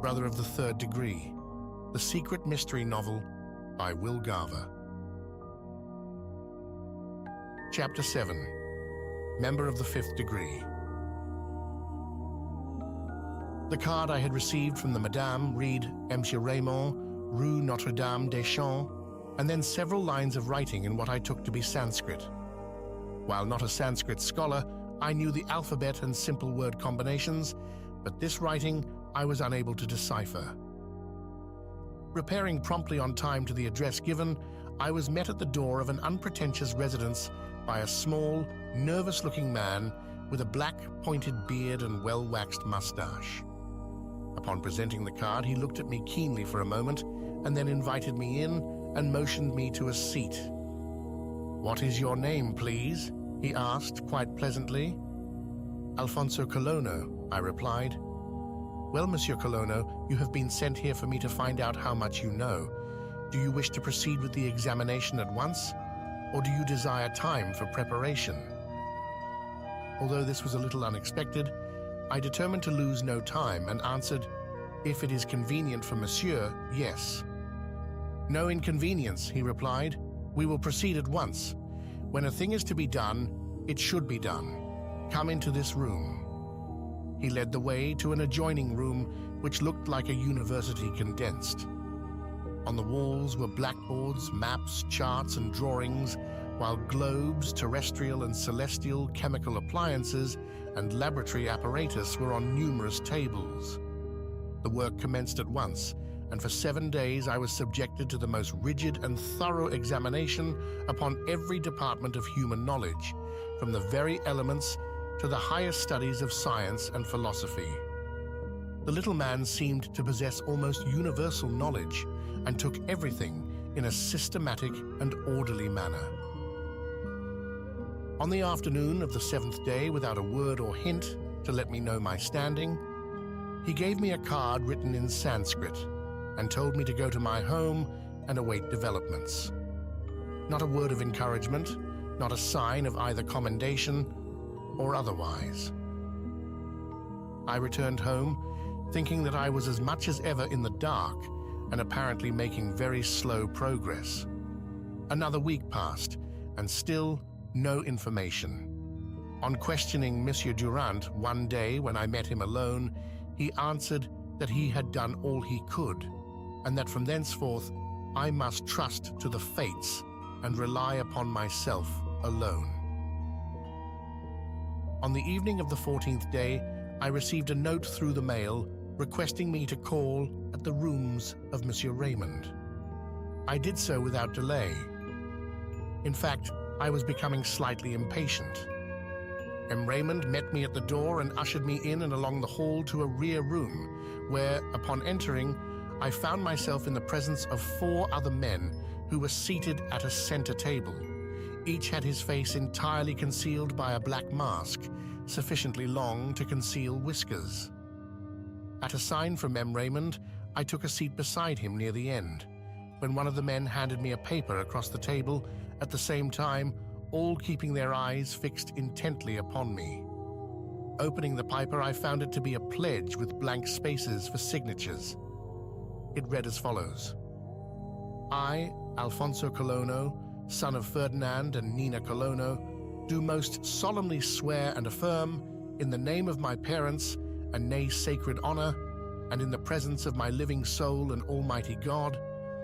Brother of the Third Degree, The Secret Mystery Novel by Will Garver. Chapter 7. Member of the Fifth Degree. The card I had received from the Madame read Monsieur Raymond, Rue Notre-Dame-des-Champs, and then several lines of writing in what I took to be Sanskrit. While not a Sanskrit scholar, I knew the alphabet and simple word combinations, but this writing I was unable to decipher. Repairing promptly on time to the address given, I was met at the door of an unpretentious residence by a small, nervous-looking man with a black, pointed beard and well-waxed mustache. Upon presenting the card, he looked at me keenly for a moment and then invited me in and motioned me to a seat. "What is your name, please?" he asked quite pleasantly. "Alphonso Colono," I replied. "Well, Monsieur Colono, you have been sent here for me to find out how much you know. Do you wish to proceed with the examination at once, or do you desire time for preparation?" Although this was a little unexpected, I determined to lose no time and answered, "If it is convenient for Monsieur, yes." "No inconvenience," he replied. "We will proceed at once. When a thing is to be done, it should be done. Come into this room." He led the way to an adjoining room which looked like a university condensed. On the walls were blackboards, maps, charts, and drawings, while globes, terrestrial and celestial chemical appliances, and laboratory apparatus were on numerous tables. The work commenced at once, and for 7 days I was subjected to the most rigid and thorough examination upon every department of human knowledge, from the very elements to the highest studies of science and philosophy. The little man seemed to possess almost universal knowledge and took everything in a systematic and orderly manner. On the afternoon of the 7th day, without a word or hint to let me know my standing, he gave me a card written in Sanskrit and told me to go to my home and await developments. Not a word of encouragement, not a sign of either commendation or otherwise. I returned home, thinking that I was as much as ever in the dark and apparently making very slow progress. Another week passed, and still no information. On questioning Monsieur Durant one day when I met him alone, he answered that he had done all he could, and that from thenceforth I must trust to the fates and rely upon myself alone. On the evening of the 14th day, I received a note through the mail requesting me to call at the rooms of Monsieur Raymond. I did so without delay. In fact, I was becoming slightly impatient. M. Raymond met me at the door and ushered me in and along the hall to a rear room, where, upon entering, I found myself in the presence of 4 other men who were seated at a center table. Each had his face entirely concealed by a black mask, sufficiently long to conceal whiskers. At a sign from M. Raymond, I took a seat beside him near the end, when one of the men handed me a paper across the table, at the same time all keeping their eyes fixed intently upon me. Opening the paper, I found it to be a pledge with blank spaces for signatures. It read as follows: "I, Alphonso Colono, son of Ferdinand and Nina Colono, do most solemnly swear and affirm, in the name of my parents and nay sacred honor, and in the presence of my living soul and Almighty God,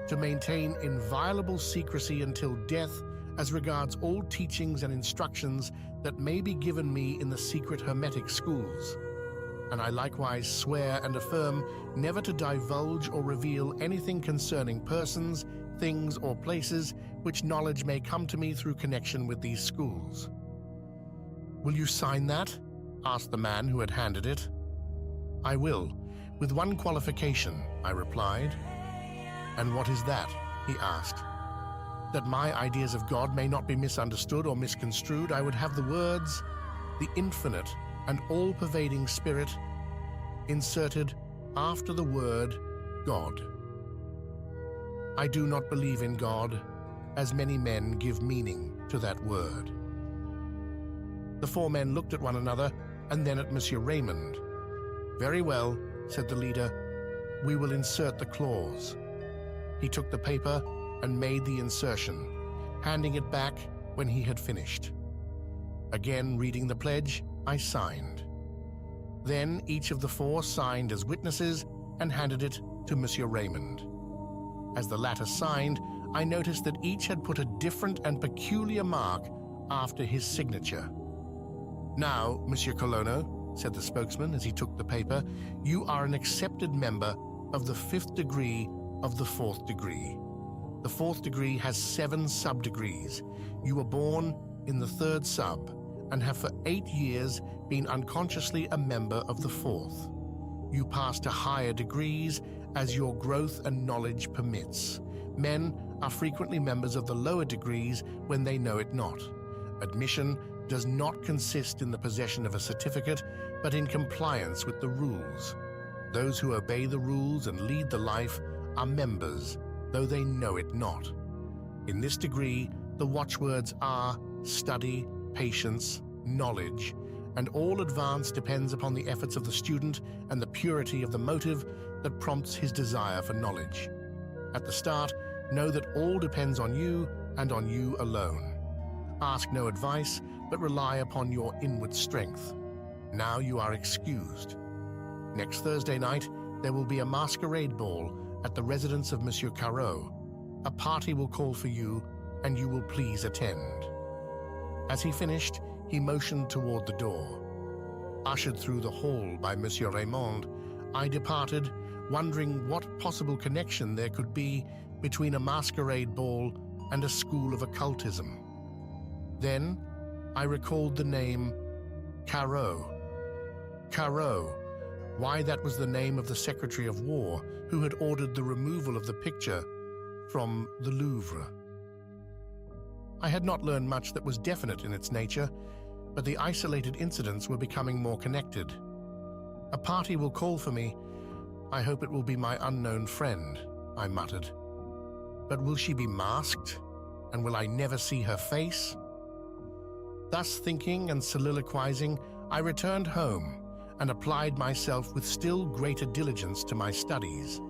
to maintain inviolable secrecy until death as regards all teachings and instructions that may be given me in the secret Hermetic schools. And I likewise swear and affirm never to divulge or reveal anything concerning persons, things, or places which knowledge may come to me through connection with these schools." "Will you sign that?" asked the man who had handed it. "I will, with one qualification," I replied. "And what is that?" he asked. "That my ideas of God may not be misunderstood or misconstrued, I would have the words, 'the infinite and all-pervading Spirit,' inserted after the word God. I do not believe in God, as many men give meaning to that word." The 4 men looked at one another and then at Monsieur Raymond. "Very well," said the leader. We will insert the clause." He took the paper and made the insertion, handing it back when he had finished. Again reading the pledge, I signed. Then each of the four signed as witnesses and handed it to Monsieur Raymond. As the latter signed, I noticed that each had put a different and peculiar mark after his signature. "Now, Monsieur Colono," said the spokesman as he took the paper, "you are an accepted member of the 5th degree of the 4th degree. The 4th degree has 7 sub-degrees. You were born in the 3rd sub and have for 8 years been unconsciously a member of the 4th. You pass to higher degrees as your growth and knowledge permits. Men are frequently members of the lower degrees when they know it not. Admission does not consist in the possession of a certificate, but in compliance with the rules. Those who obey the rules and lead the life are members, though they know it not. In this degree, the watchwords are study, patience, knowledge, and all advance depends upon the efforts of the student and the purity of the motive that prompts his desire for knowledge. At the start, know that all depends on you and on you alone. Ask no advice, but rely upon your inward strength. Now you are excused. Next Thursday night, there will be a masquerade ball at the residence of Monsieur Carreau. A party will call for you, and you will please attend." As he finished, he motioned toward the door. Ushered through the hall by Monsieur Raymond, I departed, wondering what possible connection there could be between a masquerade ball and a school of occultism. Then I recalled the name Carreau. Carreau, why that was the name of the Secretary of War who had ordered the removal of the picture from the Louvre. I had not learned much that was definite in its nature, but the isolated incidents were becoming more connected. "A party will call for me. I hope it will be my unknown friend," I muttered. "But will she be masked? And will I never see her face?" Thus thinking and soliloquizing, I returned home and applied myself with still greater diligence to my studies.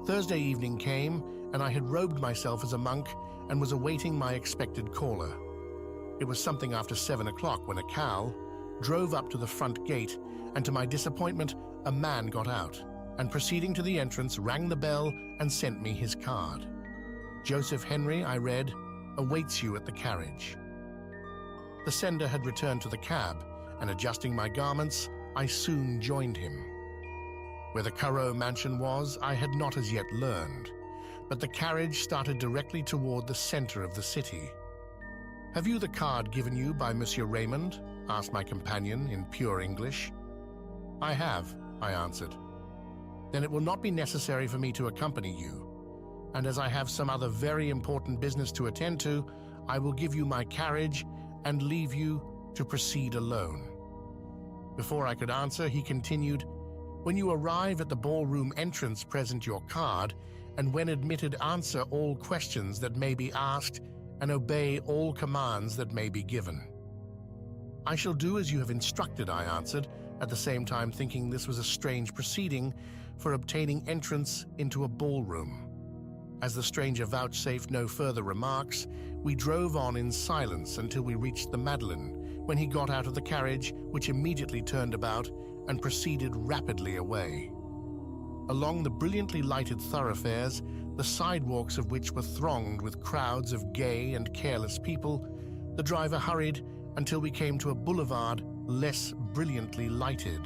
Thursday evening came, and I had robed myself as a monk and was awaiting my expected caller. It was something after 7 o'clock when a cow drove up to the front gate, and to my disappointment, a man got out, and proceeding to the entrance, rang the bell and sent me his card. "Joseph Henry," I read, "awaits you at the carriage." The sender had returned to the cab, and adjusting my garments, I soon joined him. Where the Carreau mansion was, I had not as yet learned, but the carriage started directly toward the center of the city. "Have you the card given you by Monsieur Raymond?" asked my companion in pure English. "I have," I answered. "Then it will not be necessary for me to accompany you, and as I have some other very important business to attend to, I will give you my carriage and leave you to proceed alone." Before I could answer, he continued, "When you arrive at the ballroom entrance, present your card, and when admitted, answer all questions that may be asked and obey all commands that may be given." "I shall do as you have instructed," I answered, at the same time thinking this was a strange proceeding for obtaining entrance into a ballroom. As the stranger vouchsafed no further remarks, we drove on in silence until we reached the Madeleine, when he got out of the carriage, which immediately turned about and proceeded rapidly away. Along the brilliantly lighted thoroughfares, the sidewalks of which were thronged with crowds of gay and careless people, the driver hurried until we came to a boulevard less brilliantly lighted.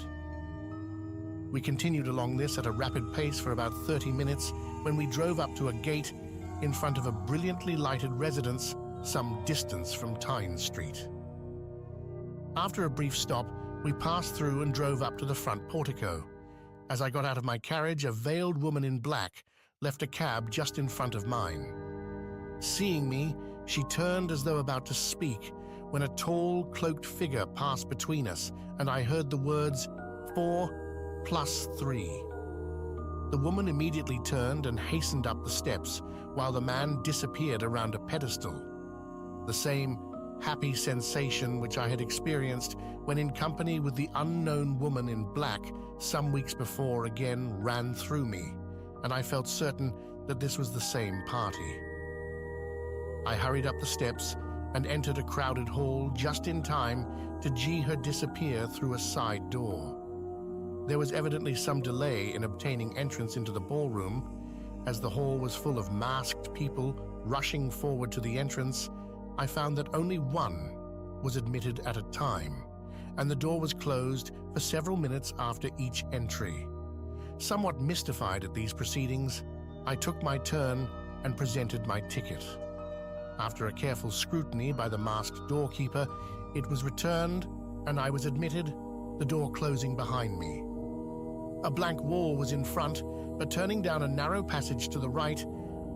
We continued along this at a rapid pace for about 30 minutes when we drove up to a gate in front of a brilliantly lighted residence some distance from Tyne Street. After a brief stop, we passed through and drove up to the front portico. As I got out of my carriage, a veiled woman in black left a cab just in front of mine. Seeing me, she turned as though about to speak, when a tall, cloaked figure passed between us, and I heard the words, 4 plus 3. The woman immediately turned and hastened up the steps, while the man disappeared around a pedestal. The same happy sensation which I had experienced when in company with the unknown woman in black some weeks before again ran through me, and I felt certain that this was the same party. I hurried up the steps and entered a crowded hall just in time to see her disappear through a side door. There was evidently some delay in obtaining entrance into the ballroom. As the hall was full of masked people rushing forward to the entrance, I found that only one was admitted at a time, and the door was closed for several minutes after each entry. Somewhat mystified at these proceedings, I took my turn and presented my ticket. After a careful scrutiny by the masked doorkeeper, it was returned and I was admitted, the door closing behind me. A blank wall was in front, but turning down a narrow passage to the right,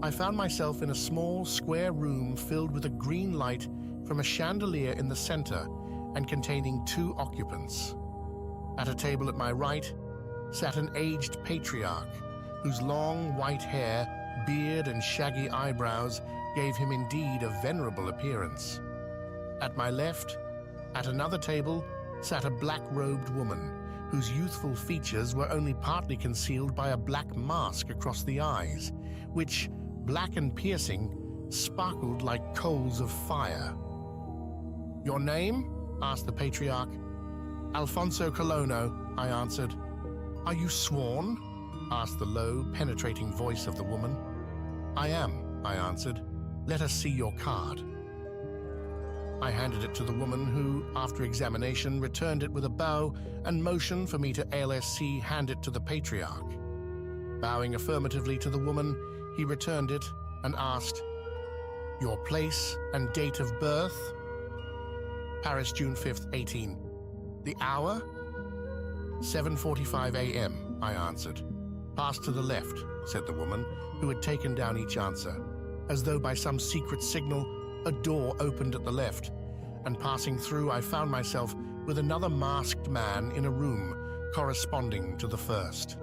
I found myself in a small, square room filled with a green light from a chandelier in the center and containing 2 occupants. At a table at my right sat an aged patriarch, whose long white hair, beard, and shaggy eyebrows gave him indeed a venerable appearance. At my left, at another table, sat a black-robed woman, whose youthful features were only partly concealed by a black mask across the eyes, which, black and piercing, sparkled like coals of fire. "Your name?" asked the patriarch. "Alphonso Colono," I answered. "Are you sworn?" asked the low, penetrating voice of the woman. "I am," I answered. "Let us see your card." I handed it to the woman who, after examination, returned it with a bow and motioned for me to ALSC hand it to the patriarch. Bowing affirmatively to the woman, he returned it and asked, "Your place and date of birth?" "Paris, June 5th, 18. "The hour?" "7:45 a.m., I answered. "Pass to the left," said the woman, who had taken down each answer. As though by some secret signal, a door opened at the left, and passing through, I found myself with another masked man in a room corresponding to the first.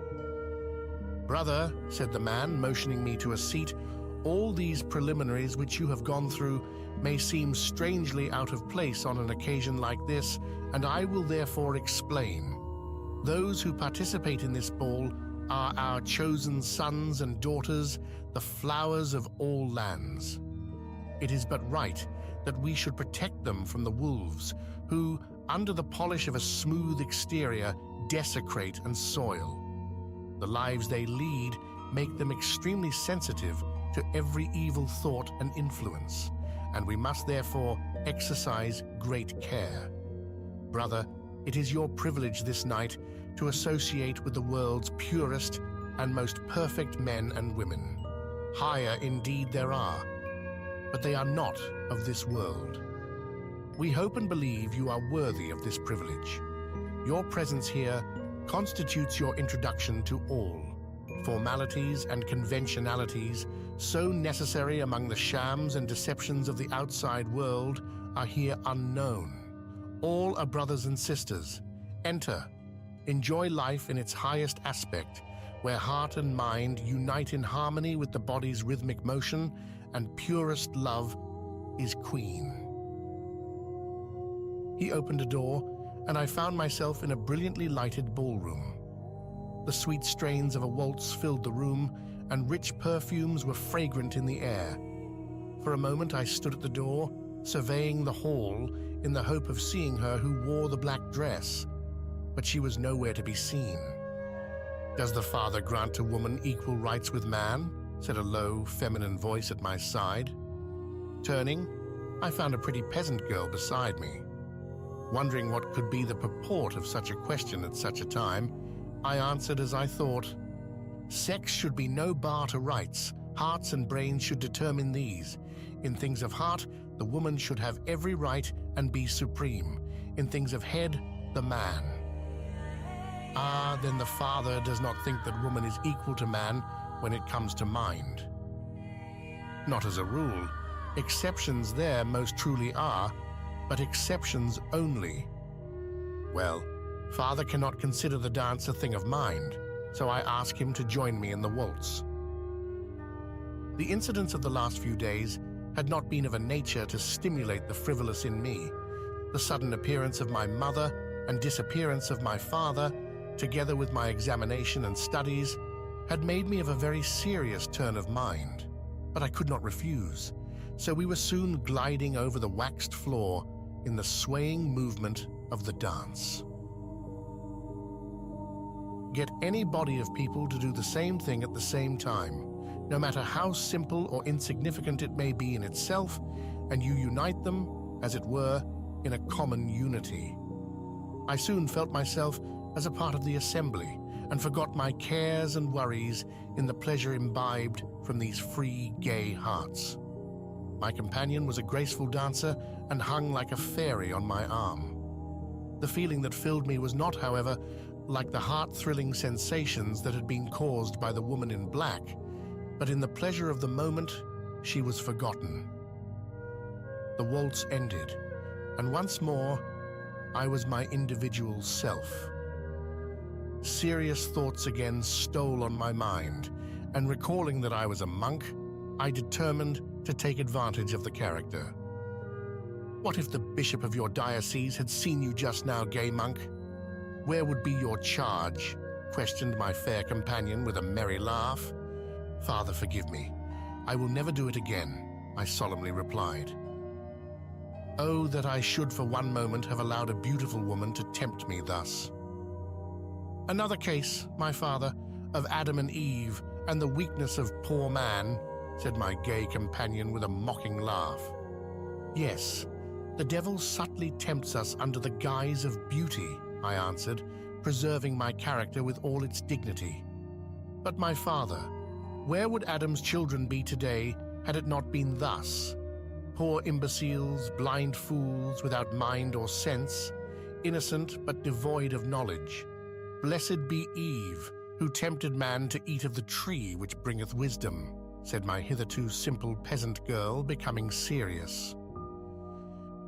"Brother," said the man, motioning me to a seat, "all these preliminaries which you have gone through may seem strangely out of place on an occasion like this, and I will therefore explain. Those who participate in this ball are our chosen sons and daughters, the flowers of all lands. It is but right that we should protect them from the wolves, who, under the polish of a smooth exterior, desecrate and soil. The lives they lead make them extremely sensitive to every evil thought and influence, and we must therefore exercise great care. Brother, it is your privilege this night to associate with the world's purest and most perfect men and women. Higher indeed there are, but they are not of this world. We hope and believe you are worthy of this privilege. Your presence here constitutes your introduction to all. Formalities and conventionalities, so necessary among the shams and deceptions of the outside world, are here unknown. All are brothers and sisters. Enter. Enjoy life in its highest aspect, where heart and mind unite in harmony with the body's rhythmic motion, and purest love is queen. He opened a door, and I found myself in a brilliantly lighted ballroom. The sweet strains of a waltz filled the room, and rich perfumes were fragrant in the air. For a moment I stood at the door, surveying the hall in the hope of seeing her who wore the black dress, but she was nowhere to be seen. "Does the Father grant to woman equal rights with man?" said a low, feminine voice at my side. Turning, I found a pretty peasant girl beside me. Wondering what could be the purport of such a question at such a time, I answered as I thought, "Sex should be no bar to rights. Hearts and brains should determine these. In things of heart, the woman should have every right and be supreme. In things of head, the man." "Ah, then the Father does not think that woman is equal to man when it comes to mind." "Not as a rule. Exceptions there most truly are, but exceptions only." "Well, Father cannot consider the dance a thing of mind, so I ask him to join me in the waltz." The incidents of the last few days had not been of a nature to stimulate the frivolous in me, the sudden appearance of my mother and disappearance of my father, together with my examination and studies, had made me of a very serious turn of mind. But I could not refuse, so we were soon gliding over the waxed floor in the swaying movement of the dance. Get any body of people to do the same thing at the same time, no matter how simple or insignificant it may be in itself, and you unite them, as it were, in a common unity. I soon felt myself as a part of the assembly and forgot my cares and worries in the pleasure imbibed from these free, gay hearts. My companion was a graceful dancer and hung like a fairy on my arm. The feeling that filled me was not, however, like the heart-thrilling sensations that had been caused by the woman in black, but in the pleasure of the moment, she was forgotten. The waltz ended, and once more, I was my individual self. Serious thoughts again stole on my mind, and recalling that I was a monk, I determined to take advantage of the character. What if the bishop of your diocese had seen you just now, gay monk? Where would be your charge? Questioned my fair companion with a merry laugh. Father, forgive me. I will never do it again, I solemnly replied. Oh, that I should for one moment have allowed a beautiful woman to tempt me thus. Another case, my father, of Adam and Eve and the weakness of poor man, said my gay companion with a mocking laugh. Yes, the devil subtly tempts us under the guise of beauty, I answered, preserving my character with all its dignity. But my father, where would Adam's children be today had it not been thus? Poor imbeciles, blind fools without mind or sense, innocent but devoid of knowledge. Blessed be Eve, who tempted man to eat of the tree which bringeth wisdom, said my hitherto simple peasant girl, becoming serious.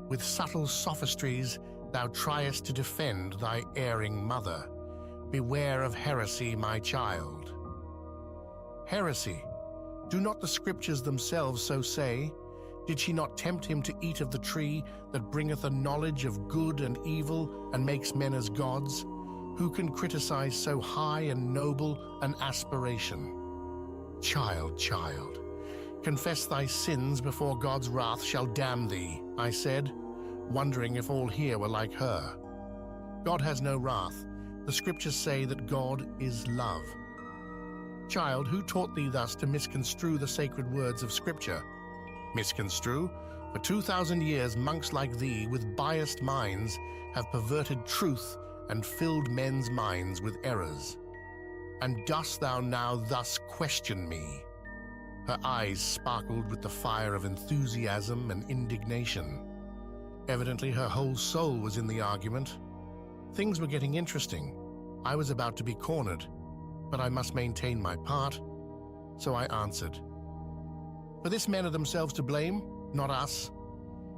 With subtle sophistries thou triest to defend thy erring mother. Beware of heresy, my child. Heresy? Do not the scriptures themselves so say? Did she not tempt him to eat of the tree that bringeth a knowledge of good and evil and makes men as gods? Who can criticize so high and noble an aspiration? Child, confess thy sins before God's wrath shall damn thee, I said, wondering if all here were like her. God has no wrath. The scriptures say that God is love. Child, who taught thee thus to misconstrue the sacred words of scripture? Misconstrue? For 2,000 years monks like thee with biased minds have perverted truth and filled men's minds with errors. And dost thou now thus question me? Her eyes sparkled with the fire of enthusiasm and indignation. Evidently her whole soul was in the argument. Things were getting interesting. I was about to be cornered, but I must maintain my part, so I answered. For this men are themselves to blame, not us.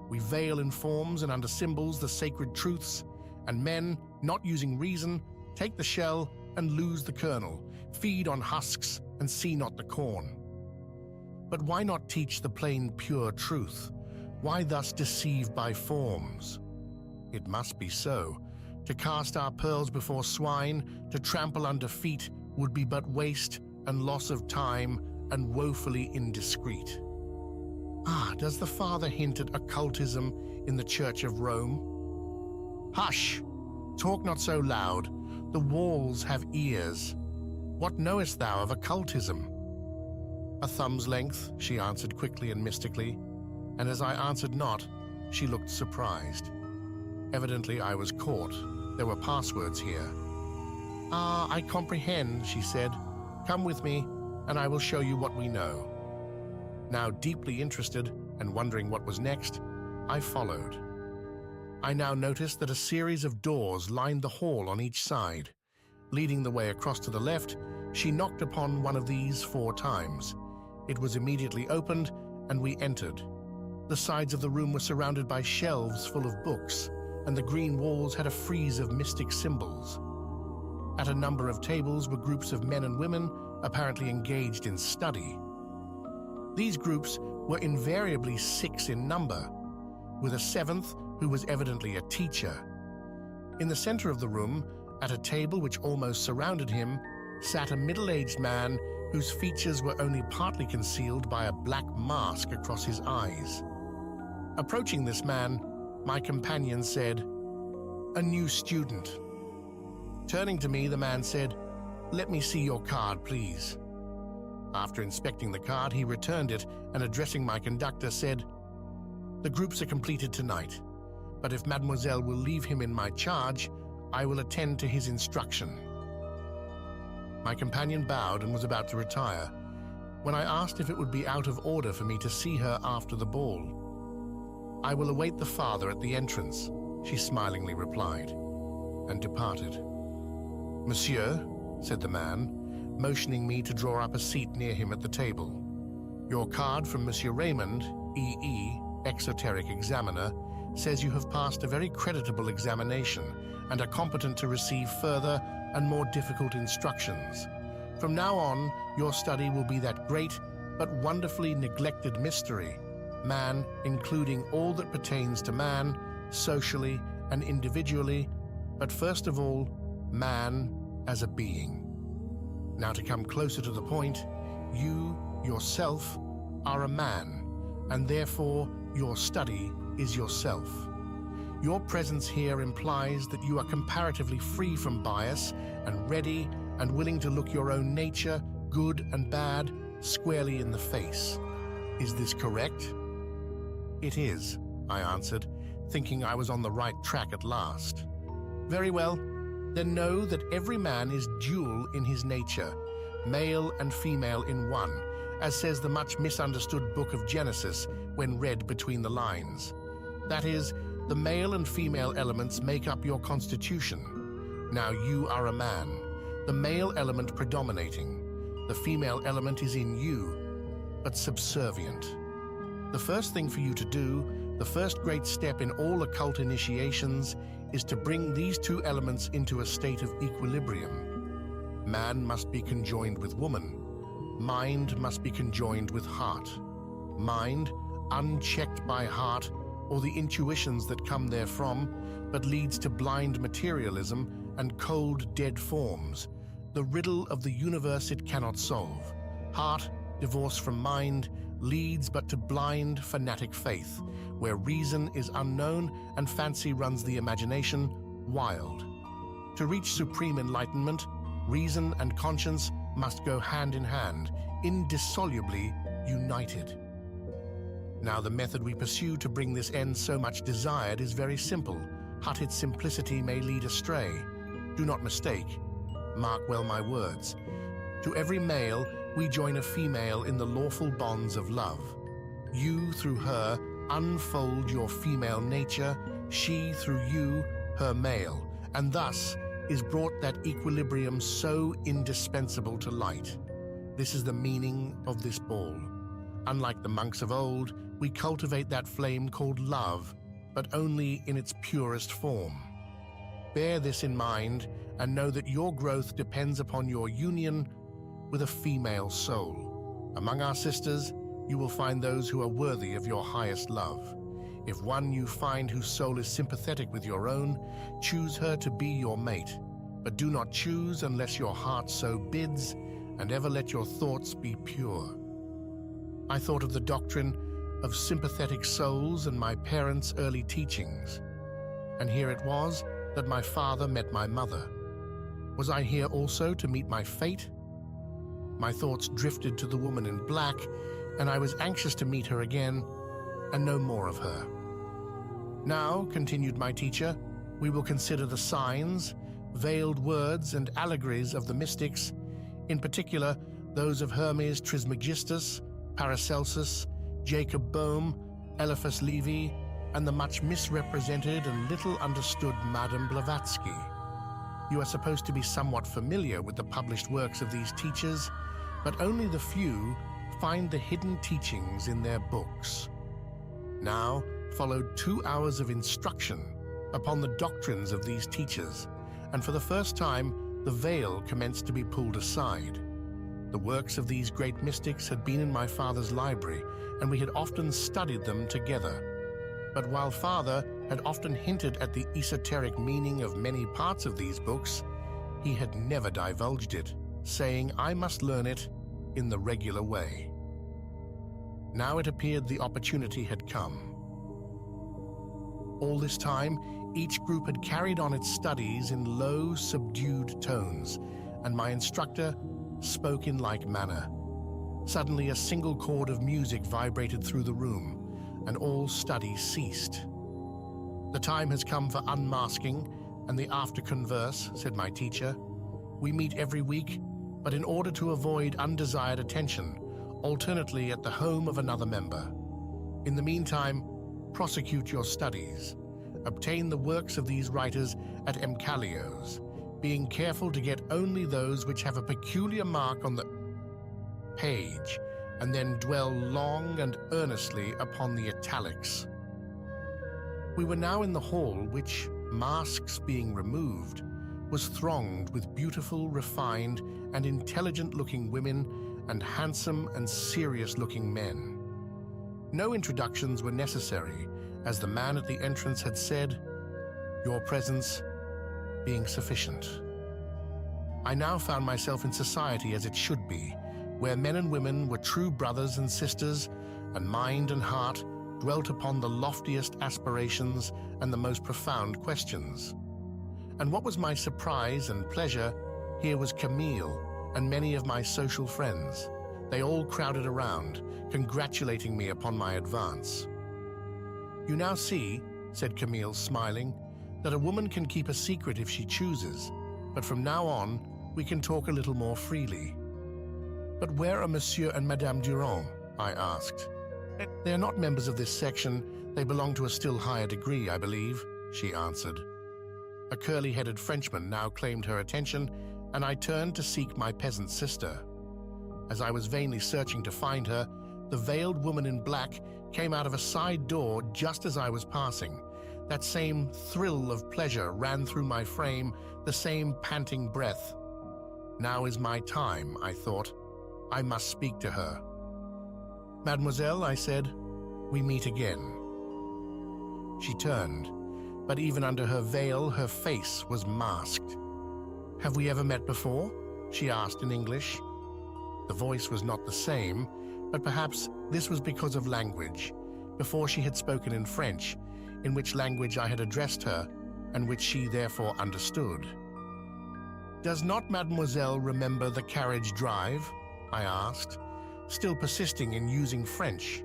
We veil in forms and under symbols the sacred truths, and men, not using reason, take the shell and lose the kernel, feed on husks and see not the corn. But why not teach the plain pure truth? Why thus deceive by forms? It must be so. To cast our pearls before swine, to trample under feet, would be but waste and loss of time and woefully indiscreet. Ah, does the Father hint at occultism in the Church of Rome? Hush! Talk not so loud. The walls have ears. What knowest thou of occultism? A thumb's length, she answered quickly and mystically, and as I answered not, she looked surprised. Evidently I was caught. There were passwords here. Ah, I comprehend, she said. Come with me, and I will show you what we know. Now deeply interested and wondering what was next, I followed. I now noticed that a series of doors lined the hall on each side. Leading the way across to the left, she knocked upon one of these 4 times. It was immediately opened, and we entered. The sides of the room were surrounded by shelves full of books, and the green walls had a frieze of mystic symbols. At a number of tables were groups of men and women, apparently engaged in study. These groups were invariably 6 in number, with a 7th who was evidently a teacher. In the center of the room, at a table which almost surrounded him, sat a middle-aged man whose features were only partly concealed by a black mask across his eyes. Approaching this man, my companion said, "A new student." Turning to me, the man said, "Let me see your card, please." After inspecting the card, he returned it and, addressing my conductor, said, "The groups are completed tonight, but if Mademoiselle will leave him in my charge, I will attend to his instruction." My companion bowed and was about to retire, when I asked if it would be out of order for me to see her after the ball. "I will await the father at the entrance," she smilingly replied, and departed. "Monsieur," said the man, motioning me to draw up a seat near him at the table, "your card from Monsieur Raymond, E.E., exoteric examiner, says you have passed a very creditable examination and are competent to receive further and more difficult instructions. From now on, your study will be that great but wonderfully neglected mystery, man, including all that pertains to man, socially and individually, but first of all, man as a being. Now, to come closer to the point, you, yourself, are a man, and therefore your study is yourself. Your presence here implies that you are comparatively free from bias and ready and willing to look your own nature, good and bad, squarely in the face. Is this correct?" "It is," I answered, thinking I was on the right track at last. "Very well. Then know that every man is dual in his nature, male and female in one, as says the much misunderstood book of Genesis when read between the lines. That is, the male and female elements make up your constitution. Now you are a man, the male element predominating. The female element is in you, but subservient. The first thing for you to do, the first great step in all occult initiations, is to bring these two elements into a state of equilibrium. Man must be conjoined with woman. Mind must be conjoined with heart. Mind, unchecked by heart or the intuitions that come therefrom, but leads to blind materialism and cold, dead forms, the riddle of the universe it cannot solve. Heart, divorced from mind, leads but to blind, fanatic faith, where reason is unknown and fancy runs the imagination wild. To reach supreme enlightenment, reason and conscience must go hand in hand, indissolubly united. Now, the method we pursue to bring this end so much desired is very simple, but its simplicity may lead astray. Do not mistake. Mark well my words. To every male, we join a female in the lawful bonds of love. You, through her, unfold your female nature, she, through you, her male, and thus is brought that equilibrium so indispensable to light. This is the meaning of this ball. Unlike the monks of old, we cultivate that flame called love, but only in its purest form. Bear this in mind and know that your growth depends upon your union with a female soul. Among our sisters, you will find those who are worthy of your highest love. If one you find whose soul is sympathetic with your own, choose her to be your mate. But do not choose unless your heart so bids, and ever let your thoughts be pure. I thought of the doctrine of sympathetic souls and my parents' early teachings. And here it was that my father met my mother. Was I here also to meet my fate? My thoughts drifted to the woman in black, and I was anxious to meet her again and know more of her. Now, continued my teacher, we will consider the signs, veiled words, and allegories of the mystics, in particular those of Hermes Trismegistus, Paracelsus, Jacob Boehme, Eliphas Levi, and the much misrepresented and little understood Madame Blavatsky. You are supposed to be somewhat familiar with the published works of these teachers, but only the few find the hidden teachings in their books. Now followed 2 hours of instruction upon the doctrines of these teachers, and for the first time the veil commenced to be pulled aside. The works of these great mystics had been in my father's library, and we had often studied them together. But while Father had often hinted at the esoteric meaning of many parts of these books, he had never divulged it, saying I must learn it in the regular way. Now it appeared the opportunity had come. All this time, each group had carried on its studies in low, subdued tones, and my instructor spoke in like manner. Suddenly, a single chord of music vibrated through the room, and all study ceased. The time has come for unmasking and the after-converse, said my teacher. We meet every week, but in order to avoid undesired attention, alternately at the home of another member. In the meantime, prosecute your studies. Obtain the works of these writers at Emcalios, being careful to get only those which have a peculiar mark on the page, and then dwell long and earnestly upon the italics. We were now in the hall which, masks being removed, was thronged with beautiful, refined, and intelligent-looking women and handsome and serious-looking men. No introductions were necessary, as the man at the entrance had said, your presence being sufficient. I now found myself in society as it should be, where men and women were true brothers and sisters, and mind and heart dwelt upon the loftiest aspirations and the most profound questions. And what was my surprise and pleasure, here was Camille and many of my social friends. They all crowded around, congratulating me upon my advance. You now see, said Camille, smiling, that a woman can keep a secret if she chooses, but from now on, we can talk a little more freely. But where are Monsieur and Madame Durand? I asked. They are not members of this section. They belong to a still higher degree, I believe, she answered. A curly-headed Frenchman now claimed her attention, and I turned to seek my peasant sister. As I was vainly searching to find her, the veiled woman in black came out of a side door just as I was passing. That same thrill of pleasure ran through my frame, the same panting breath. Now is my time, I thought. I must speak to her. Mademoiselle, I said, we meet again. She turned, but even under her veil, her face was masked. Have we ever met before? She asked in English. The voice was not the same, but perhaps this was because of language. Before she had spoken in French, in which language I had addressed her, and which she therefore understood. Does not Mademoiselle remember the carriage drive? I asked, still persisting in using French.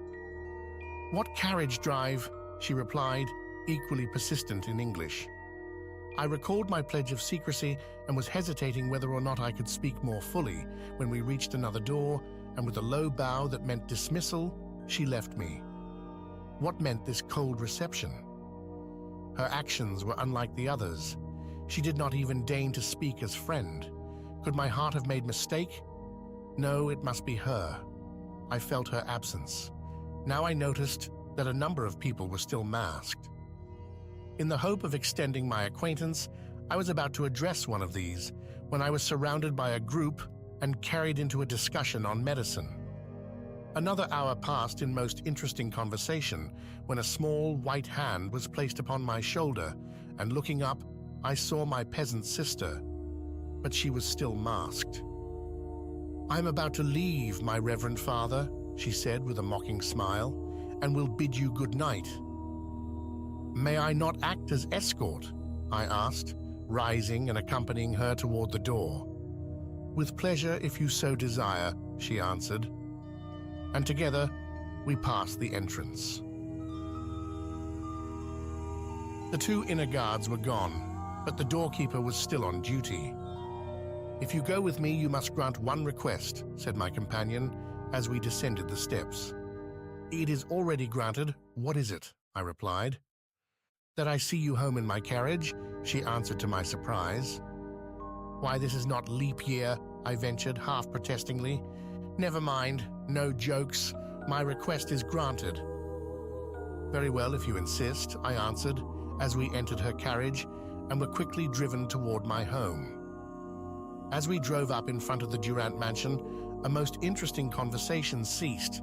What carriage drive? She replied, equally persistent in English. I recalled my pledge of secrecy and was hesitating whether or not I could speak more fully when we reached another door, and with a low bow that meant dismissal, she left me. What meant this cold reception? Her actions were unlike the others. She did not even deign to speak as friend. Could my heart have made mistake? No, it must be her. I felt her absence. Now I noticed that a number of people were still masked. In the hope of extending my acquaintance, I was about to address one of these when I was surrounded by a group and carried into a discussion on medicine. Another hour passed in most interesting conversation when a small white hand was placed upon my shoulder, and looking up, I saw my peasant sister, but she was still masked. I am about to leave, my reverend father, she said with a mocking smile, and will bid you good night. May I not act as escort? I asked, rising and accompanying her toward the door. With pleasure, if you so desire, she answered, and together we passed the entrance. The two inner guards were gone, but the doorkeeper was still on duty. If you go with me, you must grant one request, said my companion as we descended the steps. It is already granted. What is it? I replied. That I see you home in my carriage, she answered to my surprise. Why, this is not leap year, I ventured, half protestingly. Never mind, no jokes. My request is granted. Very well, if you insist, I answered, as we entered her carriage and were quickly driven toward my home. As we drove up in front of the Durand mansion, a most interesting conversation ceased,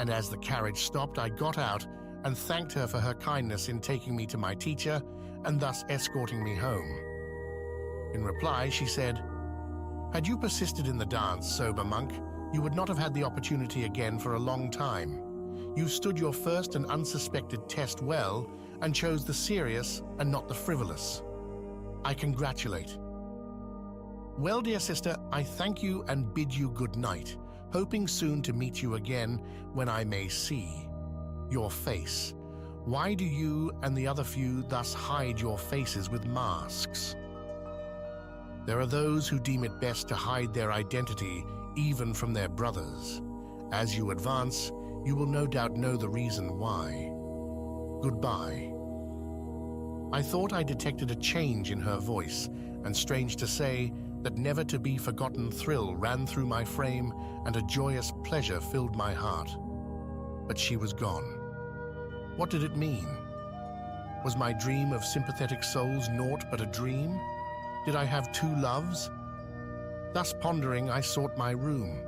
and as the carriage stopped, I got out and thanked her for her kindness in taking me to my teacher and thus escorting me home. In reply, she said, "Had you persisted in the dance, sober monk, you would not have had the opportunity again for a long time. You stood your first and unsuspected test well and chose the serious and not the frivolous. I congratulate." Well, dear sister, I thank you and bid you good night, hoping soon to meet you again when I may see your face. Why do you and the other few thus hide your faces with masks? There are those who deem it best to hide their identity even from their brothers. As you advance, you will no doubt know the reason why. Goodbye. I thought I detected a change in her voice, and strange to say, that never-to-be-forgotten thrill ran through my frame and a joyous pleasure filled my heart. But she was gone. What did it mean? Was my dream of sympathetic souls naught but a dream? Did I have two loves? Thus pondering, I sought my room.